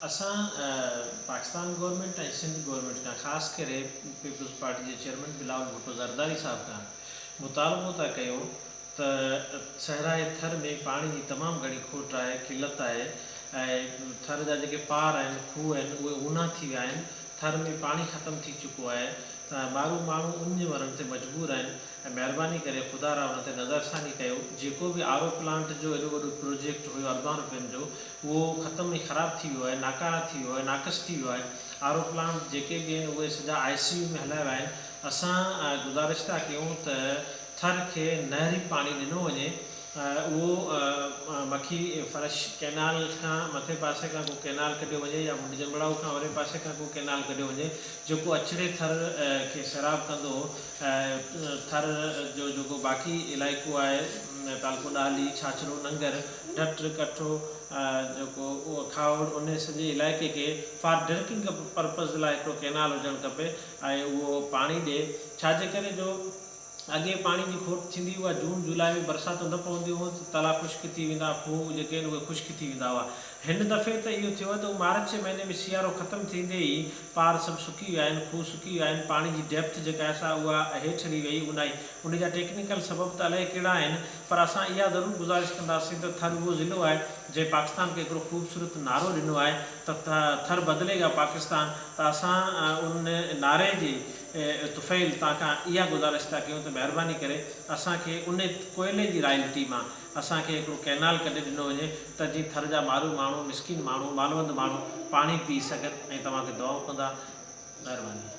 असां पाकिस्तान गवर्नमेंट ऐं सिंध गवर्नमेंट खां ख़ासि करे पीपल्स पार्टी जे चेयरमैन बिलावल भुट्टो ज़रदारी साहब खां मुतालबो था कयूं त सहराए थर में पाणी जी तमामु घणी खोट आहे, किलत आहे ऐं थर जा जेके पार आहिनि, खूह आहिनि, उहे ऊना थी विया आहिनि। थर में पाणी ख़तमु थी चुको आहे त माण्हू उञ मरण ते मजबूर आहिनि ऐं महिरबानी करे ख़ुदा रा उन ते नज़रसानी कयो। जेको बि आर ओ प्लांट जो एॾो वॾो प्रोजेक्ट हुयो अरबां रुपयनि जो, उहो ख़तमु ई ख़राबु थी वियो आहे, नाकारा थी वियो आहे, नाक़स थी वियो आहे। आर ओ प्लांट जेके बि आहिनि उहे सॼा ICU में हलाया विया आहिनि। असां गुज़ारिश था कयूं त थर खे नहरी पाणी ॾिनो वञे। उहो मखी फ़रश कैनाल खां मथे पासे खां को कैनाल कढियो वञे या जमड़ाऊ खां वरे पासे खां को कैनाल कढियो वञे, जेको अछड़े थर खे सैराब कंदो। थर जो जेको बाक़ी इलाइक़ो आहे, तालको डाली, छाछरो, नंगर, ढट, कठो, जेको उहो खावड़, उन सॼे इलाइक़े खे फॉर ड्रिंकिंग पर्पज़ लाइ हिकिड़ो कैनाल हुजणु खपे ऐं उहो पाणी ॾिए। छाजे करे जो अॻे पाणी जी खोट थींदी हुआ, जून जुलाई में बरसाति न पवंदी हुयूं त तला ख़ुश्क थी वेंदा, खूह जेके आहिनि उहे ख़ुश्क थी वेंदा हुआ। हिन दफ़े त इहो थियो आहे त मार्च महीने में सियारो ख़तमु थींदे ई पार सभु सुकी विया आहिनि, खूह सुकी विया आहिनि। पाणी जी डेप्थ जेका आहे सा उहा हेठि हली वई। उन जा टेक्निकल सबब त अलाए कहिड़ा आहिनि, पर असां इहा ज़रूरु गुज़ारिश कंदासीं त थर उहो ज़िलो आहे जंहिं पाकिस्तान खे हिकिड़ो ख़ूबसूरत नारो ॾिनो आहे त थर बदिलेगा पाकिस्तान। त असां उन नारे जी तुफ़ैल तव्हांखां इहा गुज़ारिश था कयूं त महिरबानी करे असांखे उन कोयले जी रॉयल्टी मां असांखे हिकिड़ो कैनाल कढे ॾिनो वञे त जीअं थर जा माण्हू मिसकिन माण्हू, मालवंद माण्हू पाणी पी सघनि ऐं तव्हांखे दुआऊं कंदा। महिरबानी।